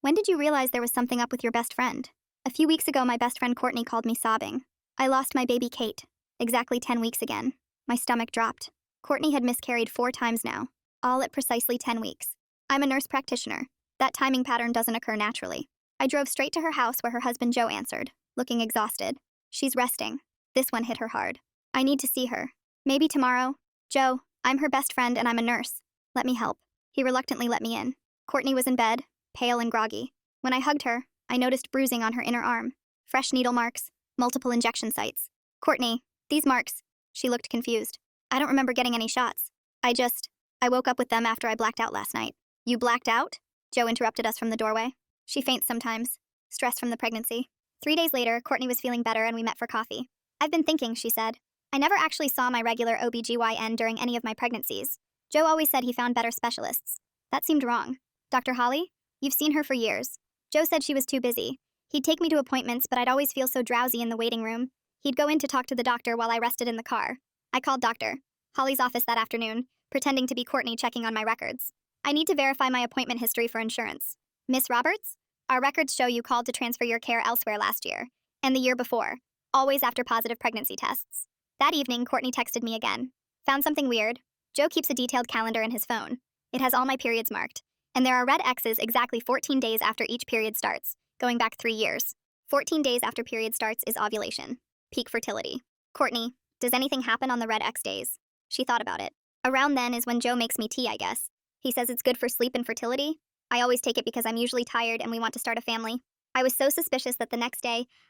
When did you realize there was something up with your best friend? A few weeks ago, my best friend Courtney called me sobbing. I lost my baby Kate. Exactly 10 weeks again. My stomach dropped. Courtney had miscarried 4 times now, all at precisely 10 weeks. I'm a nurse practitioner. That timing pattern doesn't occur naturally. I drove straight to her house where her husband Joe answered, looking exhausted. She's resting. This one hit her hard. I need to see her. Maybe tomorrow. Joe, I'm her best friend and I'm a nurse. Let me help. He reluctantly let me in. Courtney was in bed, pale and groggy. When I hugged her, I noticed bruising on her inner arm. Fresh needle marks, multiple injection sites. Courtney, these marks. She looked confused. I don't remember getting any shots. I woke up with them after I blacked out last night. You blacked out? Joe interrupted us from the doorway. She faints sometimes. Stress from the pregnancy. 3 days later, Courtney was feeling better and we met for coffee. I've been thinking, she said. I never actually saw my regular OBGYN during any of my pregnancies. Joe always said he found better specialists. That seemed wrong. Dr. Holly? You've seen her for years. Joe said she was too busy. He'd take me to appointments, but I'd always feel so drowsy in the waiting room. He'd go in to talk to the doctor while I rested in the car. I called Dr. Holly's office that afternoon, pretending to be Courtney checking on my records. I need to verify my appointment history for insurance. Miss Roberts? Our records show you called to transfer your care elsewhere last year, and the year before, always after positive pregnancy tests. That evening, Courtney texted me again. Found something weird. Joe keeps a detailed calendar in his phone. It has all my periods marked, and there are red X's exactly 14 days after each period starts, going back 3 years. 14 days after period starts is ovulation. Peak fertility. Courtney, does anything happen on the red X days? She thought about it. Around then is when Joe makes me tea, I guess. He says it's good for sleep and fertility. I always take it because I'm usually tired and we want to start a family. I was so suspicious that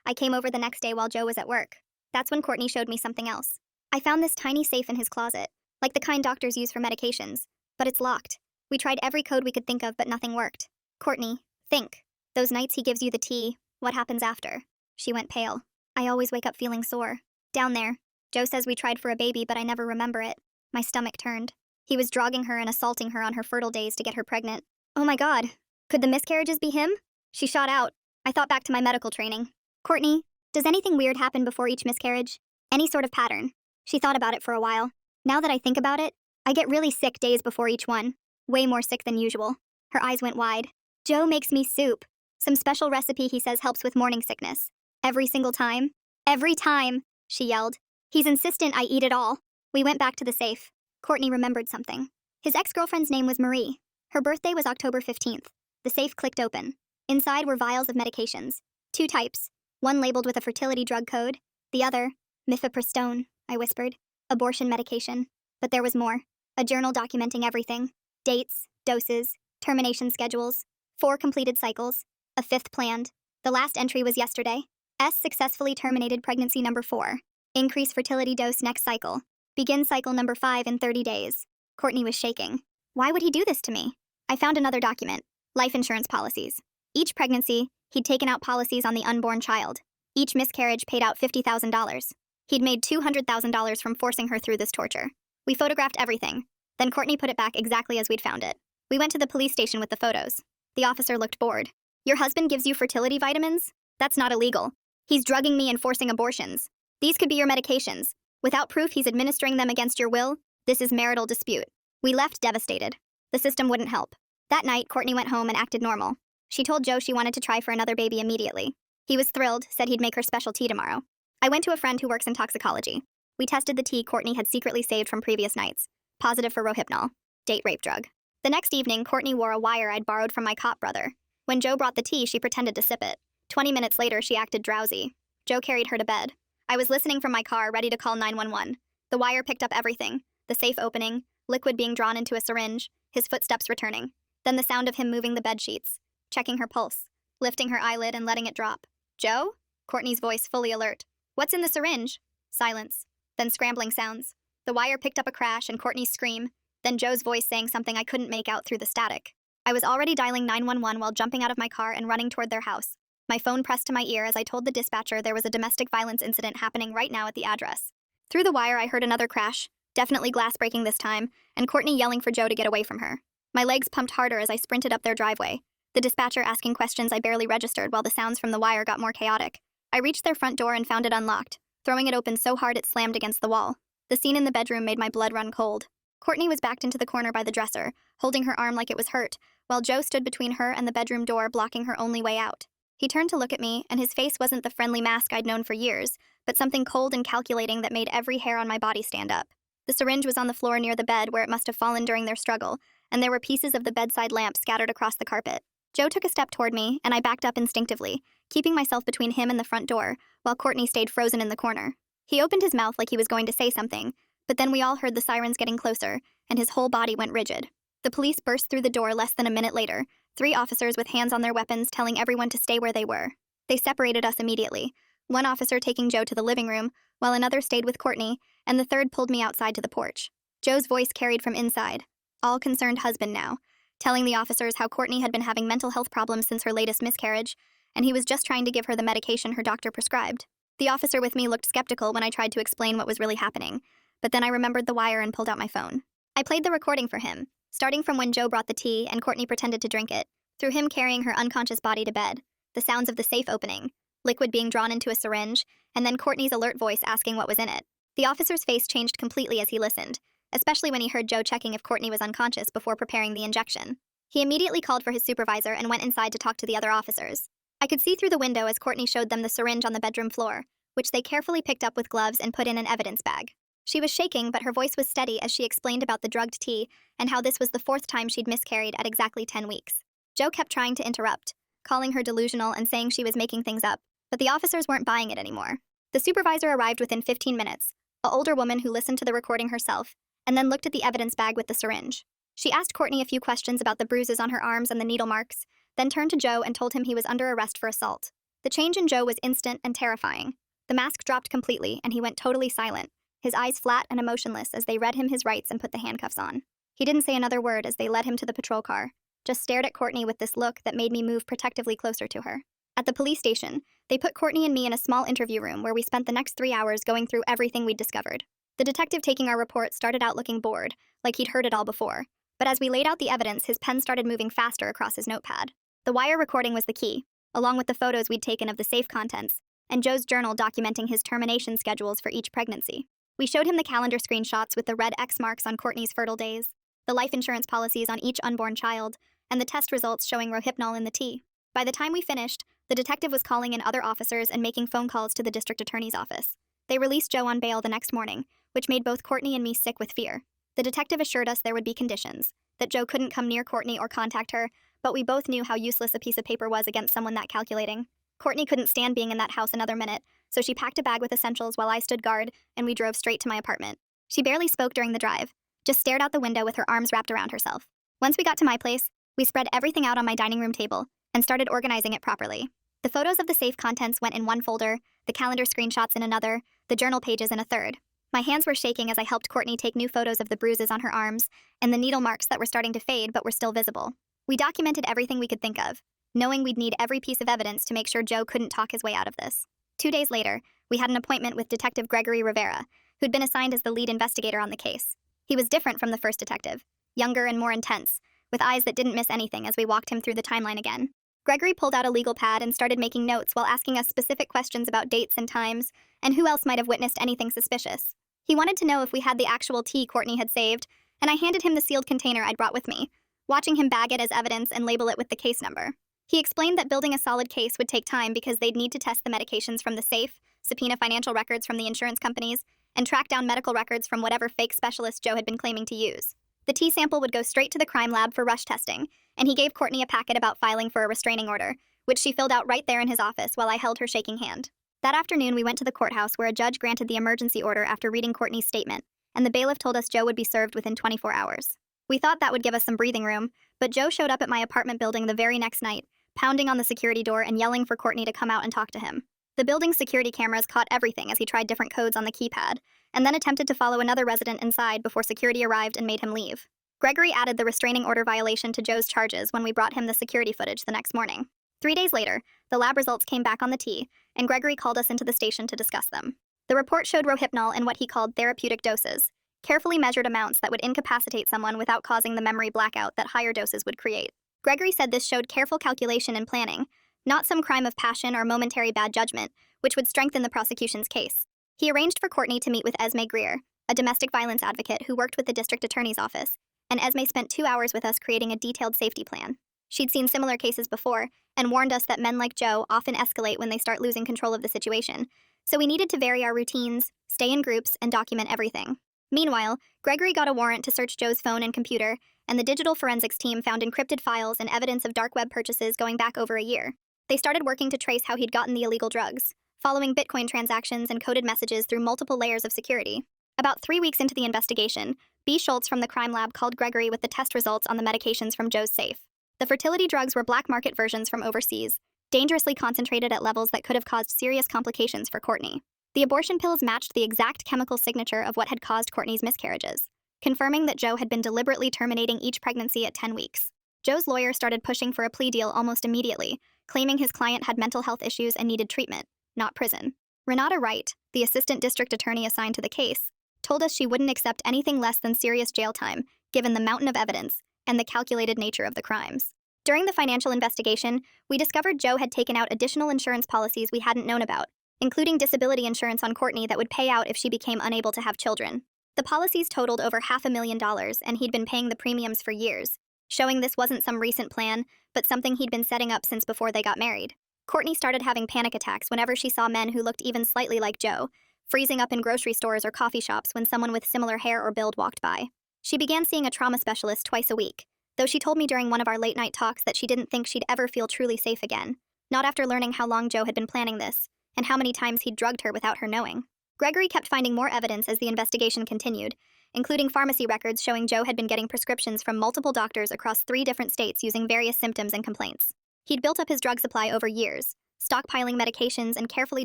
I came over the next day while Joe was at work. That's when Courtney showed me something else. I found this tiny safe in his closet, like the kind doctors use for medications, but it's locked. We tried every code we could think of, but nothing worked. Courtney, think. Those nights he gives you the tea, what happens after? She went pale. I always wake up feeling sore. Down there. Joe says we tried for a baby, but I never remember it. My stomach turned. He was drugging her and assaulting her on her fertile days to get her pregnant. Oh my God. Could the miscarriages be him? She shot out. I thought back to my medical training. Courtney, does anything weird happen before each miscarriage? Any sort of pattern? She thought about it for a while. Now that I think about it, I get really sick days before each one. Way more sick than usual. Her eyes went wide. Joe makes me soup. Some special recipe he says helps with morning sickness. Every single time. Every time, she yelled. He's insistent I eat it all. We went back to the safe. Courtney remembered something. His ex-girlfriend's name was Marie. Her birthday was October 15th. The safe clicked open. Inside were vials of medications. 2 types. One labeled with a fertility drug code. The other, mifepristone, I whispered. Abortion medication. But there was more. A journal documenting everything. Dates, doses, termination schedules. 4 completed cycles. A 5th planned. The last entry was yesterday. S successfully terminated pregnancy number 4. Increase fertility dose next cycle. Begin cycle number 5 in 30 days. Courtney was shaking. Why would he do this to me? I found another document. Life insurance policies. Each pregnancy, he'd taken out policies on the unborn child. Each miscarriage paid out $50,000. He'd made $200,000 from forcing her through this torture. We photographed everything. Then Courtney put it back exactly as we'd found it. We went to the police station with the photos. The officer looked bored. Your husband gives you fertility vitamins? That's not illegal. He's drugging me and forcing abortions. These could be your medications. Without proof he's administering them against your will, this is marital dispute. We left devastated. The system wouldn't help. That night, Courtney went home and acted normal. She told Joe she wanted to try for another baby immediately. He was thrilled, said he'd make her special tea tomorrow. I went to a friend who works in toxicology. We tested the tea Courtney had secretly saved from previous nights. Positive for Rohypnol. Date rape drug. The next evening, Courtney wore a wire I'd borrowed from my cop brother. When Joe brought the tea, she pretended to sip it. 20 minutes later, she acted drowsy. Joe carried her to bed. I was listening from my car, ready to call 911. The wire picked up everything. The safe opening, liquid being drawn into a syringe, his footsteps returning. Then the sound of him moving the bed sheets, checking her pulse, lifting her eyelid and letting it drop. Joe? Courtney's voice fully alert. What's in the syringe? Silence. Then scrambling sounds. The wire picked up a crash and Courtney's scream, then Joe's voice saying something I couldn't make out through the static. I was already dialing 911 while jumping out of my car and running toward their house. My phone pressed to my ear as I told the dispatcher there was a domestic violence incident happening right now at the address. Through the wire, I heard another crash, definitely glass breaking this time, and Courtney yelling for Joe to get away from her. My legs pumped harder as I sprinted up their driveway, the dispatcher asking questions I barely registered while the sounds from the wire got more chaotic. I reached their front door and found it unlocked, throwing it open so hard it slammed against the wall. The scene in the bedroom made my blood run cold. Courtney was backed into the corner by the dresser, holding her arm like it was hurt, while Joe stood between her and the bedroom door, blocking her only way out. He turned to look at me, and his face wasn't the friendly mask I'd known for years, but something cold and calculating that made every hair on my body stand up. The syringe was on the floor near the bed where it must have fallen during their struggle, and there were pieces of the bedside lamp scattered across the carpet. Joe took a step toward me, and I backed up instinctively, keeping myself between him and the front door, while Courtney stayed frozen in the corner. He opened his mouth like he was going to say something, but then we all heard the sirens getting closer, and his whole body went rigid. The police burst through the door less than a minute later, 3 officers with hands on their weapons telling everyone to stay where they were. They separated us immediately, one officer taking Joe to the living room, while another stayed with Courtney, and the third pulled me outside to the porch. Joe's voice carried from inside, all concerned husband now, telling the officers how Courtney had been having mental health problems since her latest miscarriage, and he was just trying to give her the medication her doctor prescribed. The officer with me looked skeptical when I tried to explain what was really happening, but then I remembered the wire and pulled out my phone. I played the recording for him, starting from when Joe brought the tea and Courtney pretended to drink it, through him carrying her unconscious body to bed, the sounds of the safe opening, liquid being drawn into a syringe, and then Courtney's alert voice asking what was in it. The officer's face changed completely as he listened, especially when he heard Joe checking if Courtney was unconscious before preparing the injection. He immediately called for his supervisor and went inside to talk to the other officers. I could see through the window as Courtney showed them the syringe on the bedroom floor, which they carefully picked up with gloves and put in an evidence bag. She was shaking, but her voice was steady as she explained about the drugged tea and how this was the 4th time she'd miscarried at exactly 10 weeks. Joe kept trying to interrupt, calling her delusional and saying she was making things up, but the officers weren't buying it anymore. The supervisor arrived within 15 minutes, an older woman who listened to the recording herself, and then looked at the evidence bag with the syringe. She asked Courtney a few questions about the bruises on her arms and the needle marks, then turned to Joe and told him he was under arrest for assault. The change in Joe was instant and terrifying. The mask dropped completely, and he went totally silent, his eyes flat and emotionless as they read him his rights and put the handcuffs on. He didn't say another word as they led him to the patrol car, just stared at Courtney with this look that made me move protectively closer to her. At the police station, they put Courtney and me in a small interview room where we spent the next 3 hours going through everything we'd discovered. The detective taking our report started out looking bored, like he'd heard it all before. But as we laid out the evidence, his pen started moving faster across his notepad. The wire recording was the key, along with the photos we'd taken of the safe contents, and Joe's journal documenting his termination schedules for each pregnancy. We showed him the calendar screenshots with the red X marks on Courtney's fertile days, the life insurance policies on each unborn child, and the test results showing rohypnol in the tea. By the time we finished, the detective was calling in other officers and making phone calls to the district attorney's office. They released Joe on bail the next morning, which made both Courtney and me sick with fear. The detective assured us there would be conditions, that Joe couldn't come near Courtney or contact her, but we both knew how useless a piece of paper was against someone that calculating. Courtney couldn't stand being in that house another minute, so she packed a bag with essentials while I stood guard, and we drove straight to my apartment. She barely spoke during the drive, just stared out the window with her arms wrapped around herself. Once we got to my place, we spread everything out on my dining room table and started organizing it properly. The photos of the safe contents went in one folder, the calendar screenshots in another, the journal pages in a third. My hands were shaking as I helped Courtney take new photos of the bruises on her arms and the needle marks that were starting to fade but were still visible. We documented everything we could think of, knowing we'd need every piece of evidence to make sure Joe couldn't talk his way out of this. 2 days later, we had an appointment with Detective Gregory Rivera, who'd been assigned as the lead investigator on the case. He was different from the first detective, younger and more intense, with eyes that didn't miss anything as we walked him through the timeline again. Gregory pulled out a legal pad and started making notes while asking us specific questions about dates and times, and who else might have witnessed anything suspicious. He wanted to know if we had the actual tea Courtney had saved, and I handed him the sealed container I'd brought with me, watching him bag it as evidence and label it with the case number. He explained that building a solid case would take time because they'd need to test the medications from the safe, subpoena financial records from the insurance companies, and track down medical records from whatever fake specialist Joe had been claiming to use. The tea sample would go straight to the crime lab for rush testing, and he gave Courtney a packet about filing for a restraining order, which she filled out right there in his office while I held her shaking hand. That afternoon, we went to the courthouse where a judge granted the emergency order after reading Courtney's statement, and the bailiff told us Joe would be served within 24 hours. We thought that would give us some breathing room, but Joe showed up at my apartment building the very next night, pounding on the security door and yelling for Courtney to come out and talk to him. The building's security cameras caught everything as he tried different codes on the keypad, and then attempted to follow another resident inside before security arrived and made him leave. Gregory added the restraining order violation to Joe's charges when we brought him the security footage the next morning. 3 days later, the lab results came back on the tea, and Gregory called us into the station to discuss them. The report showed rohypnol in what he called therapeutic doses, carefully measured amounts that would incapacitate someone without causing the memory blackout that higher doses would create. Gregory said this showed careful calculation and planning, not some crime of passion or momentary bad judgment, which would strengthen the prosecution's case. He arranged for Courtney to meet with Esme Greer, a domestic violence advocate who worked with the district attorney's office, and Esme spent 2 hours with us creating a detailed safety plan. She'd seen similar cases before and warned us that men like Joe often escalate when they start losing control of the situation, so we needed to vary our routines, stay in groups, and document everything. Meanwhile, Gregory got a warrant to search Joe's phone and computer, and the digital forensics team found encrypted files and evidence of dark web purchases going back over a year. They started working to trace how he'd gotten the illegal drugs, following Bitcoin transactions and coded messages through multiple layers of security. About 3 weeks into the investigation, B. Schultz from the crime lab called Gregory with the test results on the medications from Joe's safe. The fertility drugs were black market versions from overseas, dangerously concentrated at levels that could have caused serious complications for Courtney. The abortion pills matched the exact chemical signature of what had caused Courtney's miscarriages, confirming that Joe had been deliberately terminating each pregnancy at 10 weeks. Joe's lawyer started pushing for a plea deal almost immediately, claiming his client had mental health issues and needed treatment, not prison. Renata Wright, the assistant district attorney assigned to the case, told us she wouldn't accept anything less than serious jail time, given the mountain of evidence and the calculated nature of the crimes. During the financial investigation, we discovered Joe had taken out additional insurance policies we hadn't known about, including disability insurance on Courtney that would pay out if she became unable to have children. The policies totaled over $500,000, and he'd been paying the premiums for years, showing this wasn't some recent plan, but something he'd been setting up since before they got married. Courtney started having panic attacks whenever she saw men who looked even slightly like Joe, freezing up in grocery stores or coffee shops when someone with similar hair or build walked by. She began seeing a trauma specialist twice a week, though she told me during one of our late-night talks that she didn't think she'd ever feel truly safe again, not after learning how long Joe had been planning this, and how many times he'd drugged her without her knowing. Gregory kept finding more evidence as the investigation continued, including pharmacy records showing Joe had been getting prescriptions from multiple doctors across 3 different states using various symptoms and complaints. He'd built up his drug supply over years, stockpiling medications and carefully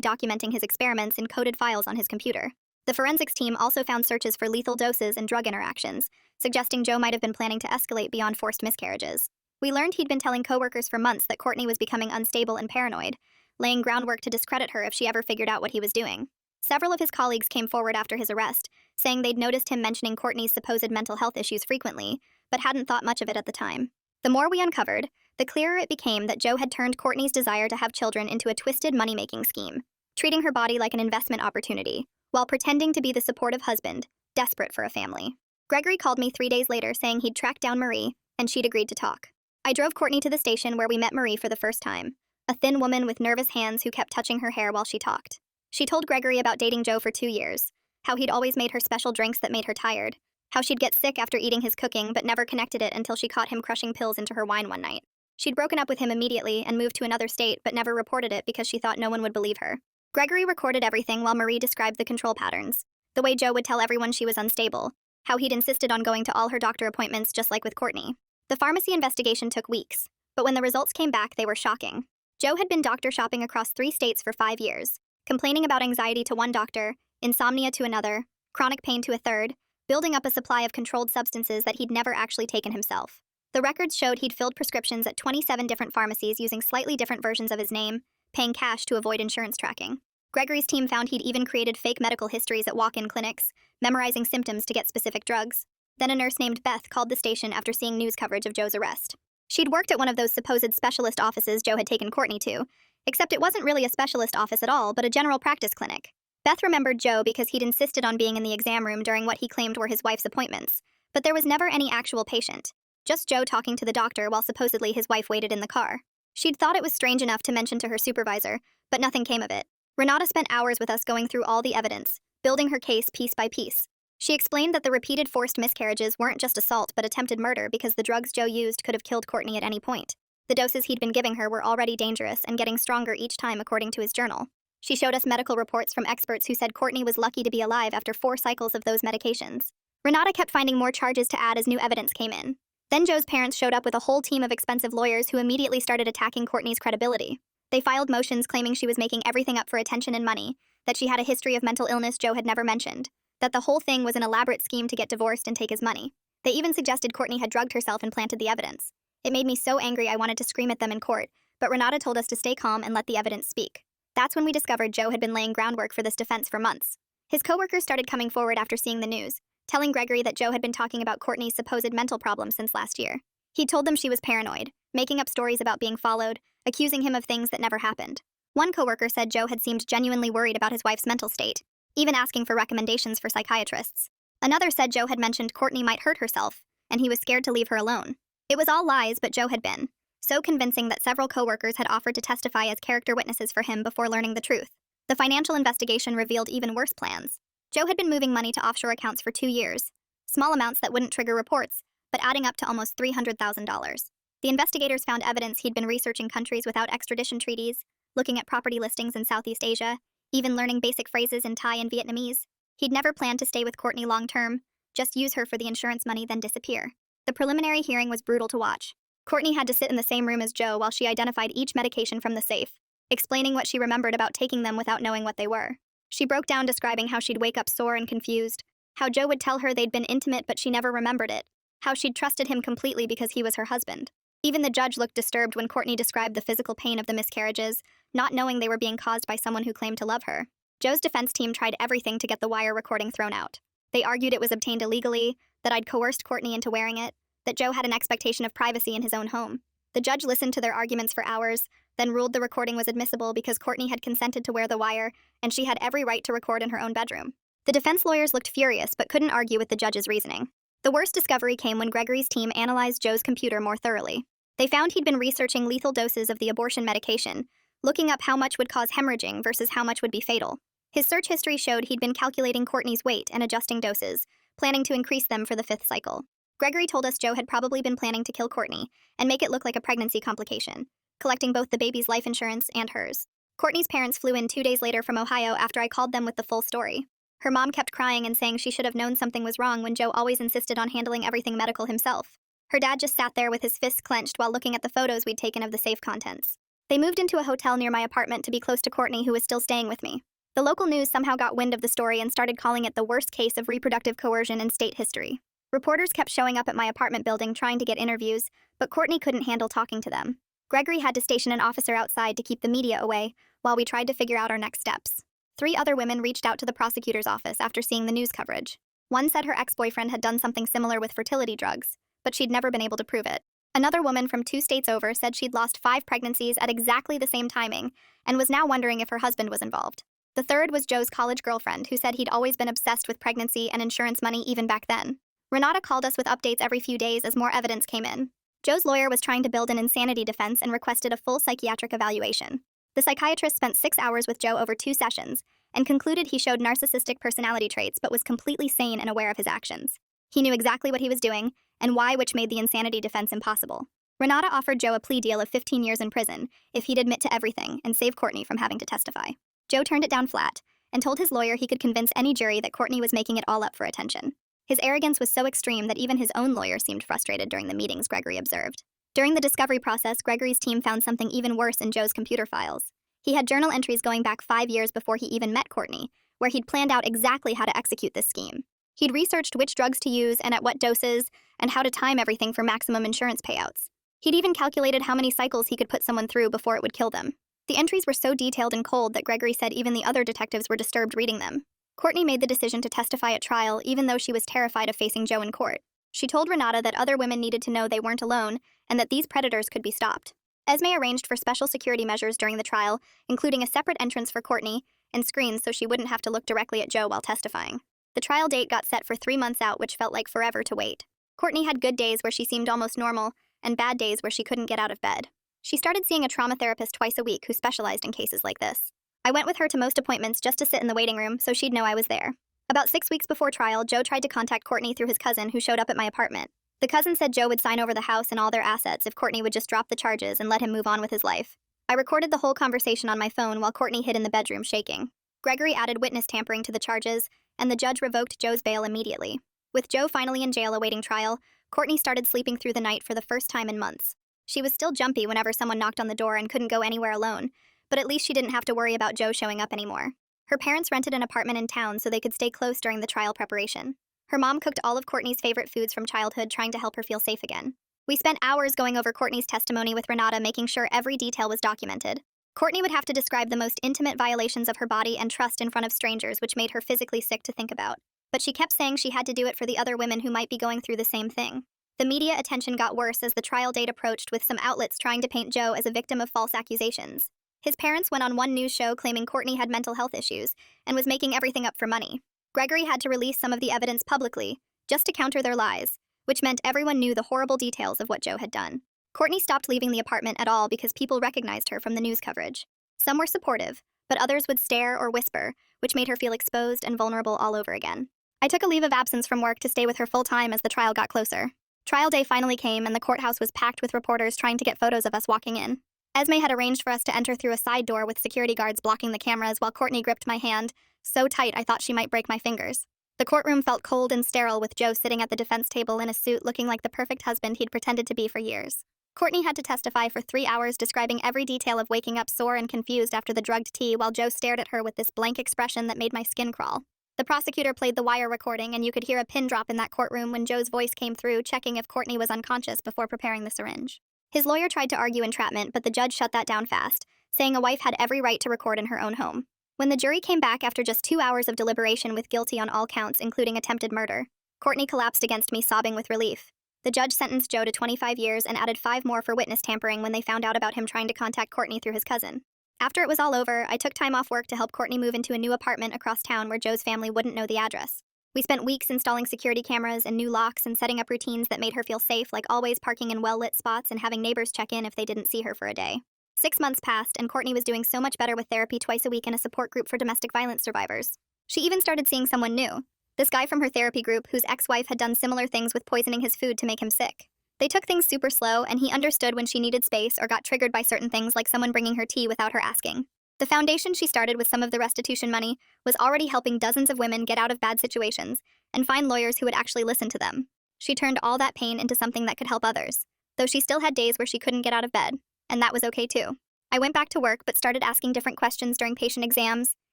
documenting his experiments in coded files on his computer. The forensics team also found searches for lethal doses and drug interactions, suggesting Joe might have been planning to escalate beyond forced miscarriages. We learned he'd been telling coworkers for months that Courtney was becoming unstable and paranoid, laying groundwork to discredit her if she ever figured out what he was doing. Several of his colleagues came forward after his arrest, saying they'd noticed him mentioning Courtney's supposed mental health issues frequently, but hadn't thought much of it at the time. The more we uncovered, the clearer it became that Joe had turned Courtney's desire to have children into a twisted money-making scheme, treating her body like an investment opportunity, while pretending to be the supportive husband, desperate for a family. Gregory called me 3 days later saying he'd tracked down Marie, and she'd agreed to talk. I drove Courtney to the station where we met Marie for the first time, a thin woman with nervous hands who kept touching her hair while she talked. She told Gregory about dating Joe for 2 years, how he'd always made her special drinks that made her tired, how she'd get sick after eating his cooking but never connected it until she caught him crushing pills into her wine one night. She'd broken up with him immediately and moved to another state but never reported it because she thought no one would believe her. Gregory recorded everything while Marie described the control patterns, the way Joe would tell everyone she was unstable, how he'd insisted on going to all her doctor appointments just like with Courtney. The pharmacy investigation took weeks, but when the results came back, they were shocking. Joe had been doctor shopping across 3 states for 5 years, complaining about anxiety to one doctor, insomnia to another, chronic pain to a third, building up a supply of controlled substances that he'd never actually taken himself. The records showed he'd filled prescriptions at 27 different pharmacies using slightly different versions of his name, paying cash to avoid insurance tracking. Gregory's team found he'd even created fake medical histories at walk-in clinics, memorizing symptoms to get specific drugs. Then a nurse named Beth called the station after seeing news coverage of Joe's arrest. She'd worked at one of those supposed specialist offices Joe had taken Courtney to, except it wasn't really a specialist office at all, but a general practice clinic. Beth remembered Joe because he'd insisted on being in the exam room during what he claimed were his wife's appointments, but there was never any actual patient, just Joe talking to the doctor while supposedly his wife waited in the car. She'd thought it was strange enough to mention to her supervisor, but nothing came of it. Renata spent hours with us going through all the evidence, building her case piece by piece. She explained that the repeated forced miscarriages weren't just assault but attempted murder because the drugs Joe used could have killed Courtney at any point. The doses he'd been giving her were already dangerous and getting stronger each time according to his journal. She showed us medical reports from experts who said Courtney was lucky to be alive after 4 cycles of those medications. Renata kept finding more charges to add as new evidence came in. Then Joe's parents showed up with a whole team of expensive lawyers who immediately started attacking Courtney's credibility. They filed motions claiming she was making everything up for attention and money, that she had a history of mental illness Joe had never mentioned, that the whole thing was an elaborate scheme to get divorced and take his money. They even suggested Courtney had drugged herself and planted the evidence. It made me so angry I wanted to scream at them in court, but Renata told us to stay calm and let the evidence speak. That's when we discovered Joe had been laying groundwork for this defense for months. His coworkers started coming forward after seeing the news, telling Gregory that Joe had been talking about Courtney's supposed mental problems since last year. He'd told them she was paranoid, making up stories about being followed, accusing him of things that never happened. One coworker said Joe had seemed genuinely worried about his wife's mental state, even asking for recommendations for psychiatrists. Another said Joe had mentioned Courtney might hurt herself, and he was scared to leave her alone. It was all lies, but Joe had been so convincing that several coworkers had offered to testify as character witnesses for him before learning the truth. The financial investigation revealed even worse plans. Joe had been moving money to offshore accounts for 2 years, small amounts that wouldn't trigger reports, but adding up to almost $300,000. The investigators found evidence he'd been researching countries without extradition treaties, looking at property listings in Southeast Asia, even learning basic phrases in Thai and Vietnamese. He'd never planned to stay with Courtney long term, just use her for the insurance money then disappear. The preliminary hearing was brutal to watch. Courtney had to sit in the same room as Joe while she identified each medication from the safe, explaining what she remembered about taking them without knowing what they were. She broke down describing how she'd wake up sore and confused, how Joe would tell her they'd been intimate but she never remembered it, how she'd trusted him completely because he was her husband. Even the judge looked disturbed when Courtney described the physical pain of the miscarriages, not knowing they were being caused by someone who claimed to love her. Joe's defense team tried everything to get the wire recording thrown out. They argued it was obtained illegally, that I'd coerced Courtney into wearing it, that Joe had an expectation of privacy in his own home. The judge listened to their arguments for hours, then ruled the recording was admissible because Courtney had consented to wear the wire, and she had every right to record in her own bedroom. The defense lawyers looked furious but couldn't argue with the judge's reasoning. The worst discovery came when Gregory's team analyzed Joe's computer more thoroughly. They found he'd been researching lethal doses of the abortion medication, looking up how much would cause hemorrhaging versus how much would be fatal. His search history showed he'd been calculating Courtney's weight and adjusting doses, planning to increase them for the 5th cycle. Gregory told us Joe had probably been planning to kill Courtney and make it look like a pregnancy complication, collecting both the baby's life insurance and hers. Courtney's parents flew in 2 days later from Ohio after I called them with the full story. Her mom kept crying and saying she should have known something was wrong when Joe always insisted on handling everything medical himself. Her dad just sat there with his fists clenched while looking at the photos we'd taken of the safe contents. They moved into a hotel near my apartment to be close to Courtney, who was still staying with me. The local news somehow got wind of the story and started calling it the worst case of reproductive coercion in state history. Reporters kept showing up at my apartment building trying to get interviews, but Courtney couldn't handle talking to them. Gregory had to station an officer outside to keep the media away while we tried to figure out our next steps. 3 other women reached out to the prosecutor's office after seeing the news coverage. One said her ex-boyfriend had done something similar with fertility drugs, but she'd never been able to prove it. Another woman from 2 states over said she'd lost 5 pregnancies at exactly the same timing and was now wondering if her husband was involved. The third was Joe's college girlfriend, who said he'd always been obsessed with pregnancy and insurance money even back then. Renata called us with updates every few days as more evidence came in. Joe's lawyer was trying to build an insanity defense and requested a full psychiatric evaluation. The psychiatrist spent 6 hours with Joe over 2 sessions and concluded he showed narcissistic personality traits but was completely sane and aware of his actions. He knew exactly what he was doing and why, which made the insanity defense impossible. Renata offered Joe a plea deal of 15 years in prison if he'd admit to everything and save Courtney from having to testify. Joe turned it down flat and told his lawyer he could convince any jury that Courtney was making it all up for attention. His arrogance was so extreme that even his own lawyer seemed frustrated during the meetings, Gregory observed. During the discovery process, Gregory's team found something even worse in Joe's computer files. He had journal entries going back 5 years before he even met Courtney, where he'd planned out exactly how to execute this scheme. He'd researched which drugs to use and at what doses, and how to time everything for maximum insurance payouts. He'd even calculated how many cycles he could put someone through before it would kill them. The entries were so detailed and cold that Gregory said even the other detectives were disturbed reading them. Courtney made the decision to testify at trial even though she was terrified of facing Joe in court. She told Renata that other women needed to know they weren't alone and that these predators could be stopped. Esme arranged for special security measures during the trial, including a separate entrance for Courtney and screens so she wouldn't have to look directly at Joe while testifying. The trial date got set for 3 months out, which felt like forever to wait. Courtney had good days where she seemed almost normal and bad days where she couldn't get out of bed. She started seeing a trauma therapist twice a week who specialized in cases like this. I went with her to most appointments just to sit in the waiting room so she'd know I was there. About 6 weeks before trial, Joe tried to contact Courtney through his cousin, who showed up at my apartment. The cousin said Joe would sign over the house and all their assets if Courtney would just drop the charges and let him move on with his life. I recorded the whole conversation on my phone while Courtney hid in the bedroom shaking. Gregory added witness tampering to the charges, and the judge revoked Joe's bail immediately. With Joe finally in jail awaiting trial, Courtney started sleeping through the night for the first time in months. She was still jumpy whenever someone knocked on the door and couldn't go anywhere alone, but at least she didn't have to worry about Joe showing up anymore. Her parents rented an apartment in town so they could stay close during the trial preparation. Her mom cooked all of Courtney's favorite foods from childhood, trying to help her feel safe again. We spent hours going over Courtney's testimony with Renata, making sure every detail was documented. Courtney would have to describe the most intimate violations of her body and trust in front of strangers, which made her physically sick to think about. But she kept saying she had to do it for the other women who might be going through the same thing. The media attention got worse as the trial date approached, with some outlets trying to paint Joe as a victim of false accusations. His parents went on one news show claiming Courtney had mental health issues and was making everything up for money. Gregory had to release some of the evidence publicly, just to counter their lies, which meant everyone knew the horrible details of what Joe had done. Courtney stopped leaving the apartment at all because people recognized her from the news coverage. Some were supportive, but others would stare or whisper, which made her feel exposed and vulnerable all over again. I took a leave of absence from work to stay with her full-time as the trial got closer. Trial day finally came and the courthouse was packed with reporters trying to get photos of us walking in. Esme had arranged for us to enter through a side door with security guards blocking the cameras while Courtney gripped my hand, so tight I thought she might break my fingers. The courtroom felt cold and sterile with Joe sitting at the defense table in a suit looking like the perfect husband he'd pretended to be for years. Courtney had to testify for 3 hours describing every detail of waking up sore and confused after the drugged tea while Joe stared at her with this blank expression that made my skin crawl. The prosecutor played the wire recording and you could hear a pin drop in that courtroom when Joe's voice came through checking if Courtney was unconscious before preparing the syringe. His lawyer tried to argue entrapment, but the judge shut that down fast, saying a wife had every right to record in her own home. When the jury came back after just 2 hours of deliberation with guilty on all counts, including attempted murder, Courtney collapsed against me, sobbing with relief. The judge sentenced Joe to 25 years and added 5 more for witness tampering when they found out about him trying to contact Courtney through his cousin. After it was all over, I took time off work to help Courtney move into a new apartment across town where Joe's family wouldn't know the address. We spent weeks installing security cameras and new locks and setting up routines that made her feel safe, like always parking in well-lit spots and having neighbors check in if they didn't see her for a day. 6 months passed, and Courtney was doing so much better with therapy twice a week in a support group for domestic violence survivors. She even started seeing someone new, this guy from her therapy group whose ex-wife had done similar things with poisoning his food to make him sick. They took things super slow, and he understood when she needed space or got triggered by certain things like someone bringing her tea without her asking. The foundation she started with some of the restitution money was already helping dozens of women get out of bad situations and find lawyers who would actually listen to them. She turned all that pain into something that could help others, though she still had days where she couldn't get out of bed, and that was okay too. I went back to work but started asking different questions during patient exams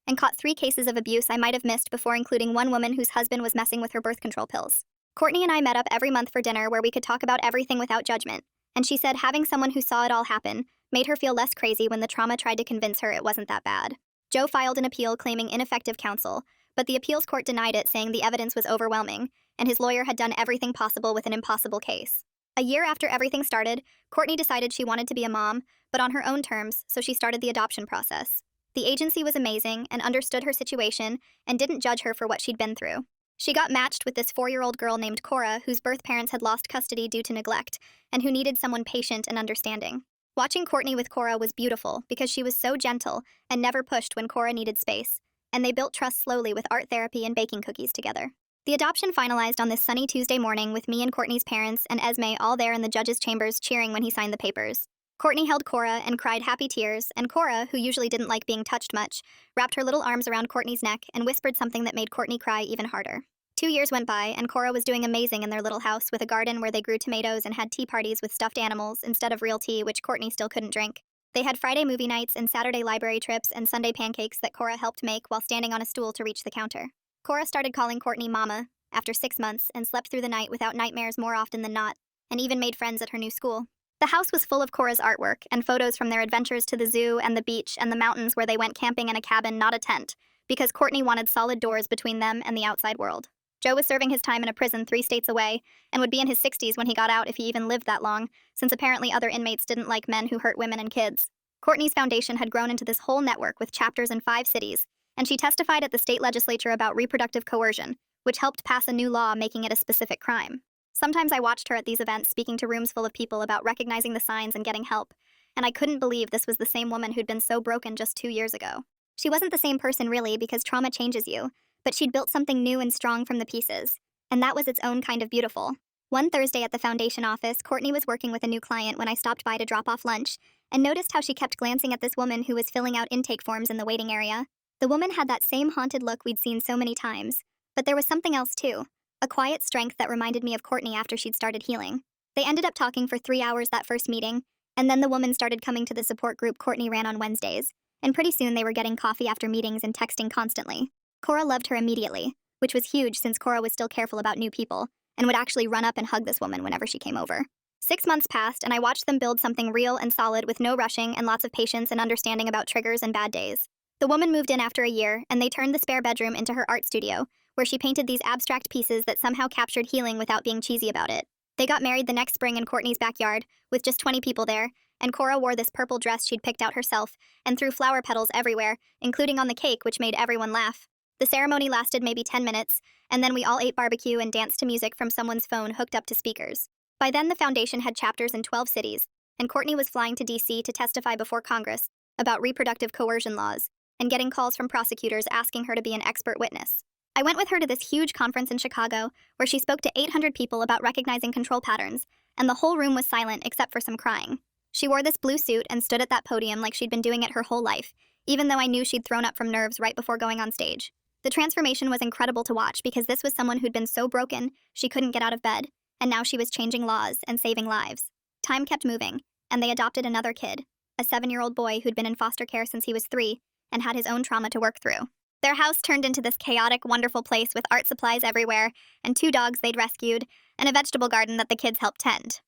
and caught 3 cases of abuse I might have missed before, including one woman whose husband was messing with her birth control pills. Courtney and I met up every month for dinner where we could talk about everything without judgment, and she said having someone who saw it all happen made her feel less crazy when the trauma tried to convince her it wasn't that bad. Joe filed an appeal claiming ineffective counsel, but the appeals court denied it, saying the evidence was overwhelming, and his lawyer had done everything possible with an impossible case. A year after everything started, Courtney decided she wanted to be a mom, but on her own terms, so she started the adoption process. The agency was amazing and understood her situation and didn't judge her for what she'd been through. She got matched with this 4-year-old girl named Cora, whose birth parents had lost custody due to neglect, and who needed someone patient and understanding. Watching Courtney with Cora was beautiful because she was so gentle and never pushed when Cora needed space, and they built trust slowly with art therapy and baking cookies together. The adoption finalized on this sunny Tuesday morning with me and Courtney's parents and Esme all there in the judge's chambers cheering when he signed the papers. Courtney held Cora and cried happy tears, and Cora, who usually didn't like being touched much, wrapped her little arms around Courtney's neck and whispered something that made Courtney cry even harder. 2 years went by, and Cora was doing amazing in their little house with a garden where they grew tomatoes and had tea parties with stuffed animals instead of real tea, which Courtney still couldn't drink. They had Friday movie nights and Saturday library trips and Sunday pancakes that Cora helped make while standing on a stool to reach the counter. Cora started calling Courtney Mama after 6 months and slept through the night without nightmares more often than not, and even made friends at her new school. The house was full of Cora's artwork and photos from their adventures to the zoo and the beach and the mountains where they went camping in a cabin, not a tent, because Courtney wanted solid doors between them and the outside world. Joe was serving his time in a prison 3 states away and would be in his 60s when he got out if he even lived that long, since apparently other inmates didn't like men who hurt women and kids. Courtney's foundation had grown into this whole network with chapters in 5 cities, and she testified at the state legislature about reproductive coercion, which helped pass a new law making it a specific crime. Sometimes I watched her at these events speaking to rooms full of people about recognizing the signs and getting help, and I couldn't believe this was the same woman who'd been so broken just 2 years ago. She wasn't the same person really, because trauma changes you, but she'd built something new and strong from the pieces, and that was its own kind of beautiful. One Thursday at the foundation office, Courtney was working with a new client when I stopped by to drop off lunch, and noticed how she kept glancing at this woman who was filling out intake forms in the waiting area. The woman had that same haunted look we'd seen so many times, but there was something else too, a quiet strength that reminded me of Courtney after she'd started healing. They ended up talking for 3 hours that first meeting, and then the woman started coming to the support group Courtney ran on Wednesdays, and pretty soon they were getting coffee after meetings and texting constantly. Cora loved her immediately, which was huge since Cora was still careful about new people, and would actually run up and hug this woman whenever she came over. 6 months passed, and I watched them build something real and solid with no rushing and lots of patience and understanding about triggers and bad days. The woman moved in after a year, and they turned the spare bedroom into her art studio, where she painted these abstract pieces that somehow captured healing without being cheesy about it. They got married the next spring in Courtney's backyard, with just 20 people there, and Cora wore this purple dress she'd picked out herself and threw flower petals everywhere, including on the cake, which made everyone laugh. The ceremony lasted maybe 10 minutes, and then we all ate barbecue and danced to music from someone's phone hooked up to speakers. By then, the foundation had chapters in 12 cities, and Courtney was flying to DC to testify before Congress about reproductive coercion laws and getting calls from prosecutors asking her to be an expert witness. I went with her to this huge conference in Chicago where she spoke to 800 people about recognizing control patterns, and the whole room was silent except for some crying. She wore this blue suit and stood at that podium like she'd been doing it her whole life, even though I knew she'd thrown up from nerves right before going on stage. The transformation was incredible to watch because this was someone who'd been so broken she couldn't get out of bed, and now she was changing laws and saving lives. Time kept moving, and they adopted another kid, a 7-year-old boy who'd been in foster care since he was 3 and had his own trauma to work through. Their house turned into this chaotic, wonderful place with art supplies everywhere, and 2 dogs they'd rescued, and a vegetable garden that the kids helped tend.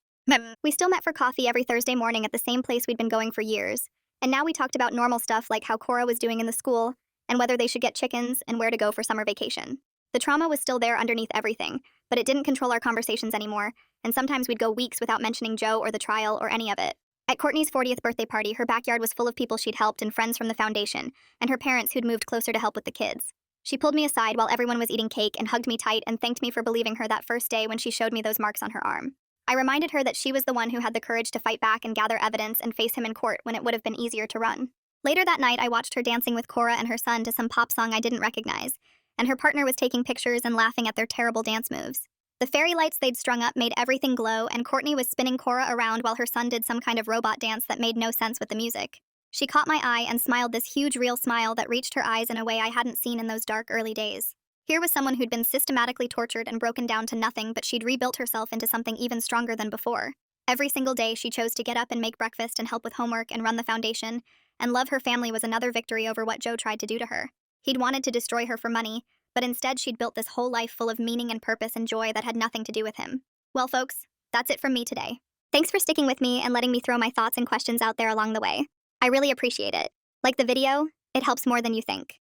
We still met for coffee every Thursday morning at the same place we'd been going for years, and now we talked about normal stuff like how Cora was doing in the school, and whether they should get chickens and where to go for summer vacation. The trauma was still there underneath everything, but it didn't control our conversations anymore, and sometimes we'd go weeks without mentioning Joe or the trial or any of it. At Courtney's 40th birthday party, her backyard was full of people she'd helped and friends from the foundation, and her parents who'd moved closer to help with the kids. She pulled me aside while everyone was eating cake and hugged me tight and thanked me for believing her that first day when she showed me those marks on her arm. I reminded her that she was the one who had the courage to fight back and gather evidence and face him in court when it would have been easier to run. Later that night, I watched her dancing with Cora and her son to some pop song I didn't recognize, and her partner was taking pictures and laughing at their terrible dance moves. The fairy lights they'd strung up made everything glow, and Courtney was spinning Cora around while her son did some kind of robot dance that made no sense with the music. She caught my eye and smiled this huge, real smile that reached her eyes in a way I hadn't seen in those dark early days. Here was someone who'd been systematically tortured and broken down to nothing, but she'd rebuilt herself into something even stronger than before. Every single day, she chose to get up and make breakfast and help with homework and run the foundation, and love her family was another victory over what Joe tried to do to her. He'd wanted to destroy her for money, but instead she'd built this whole life full of meaning and purpose and joy that had nothing to do with him. Well, folks, that's it from me today. Thanks for sticking with me and letting me throw my thoughts and questions out there along the way. I really appreciate it. Like the video, it helps more than you think.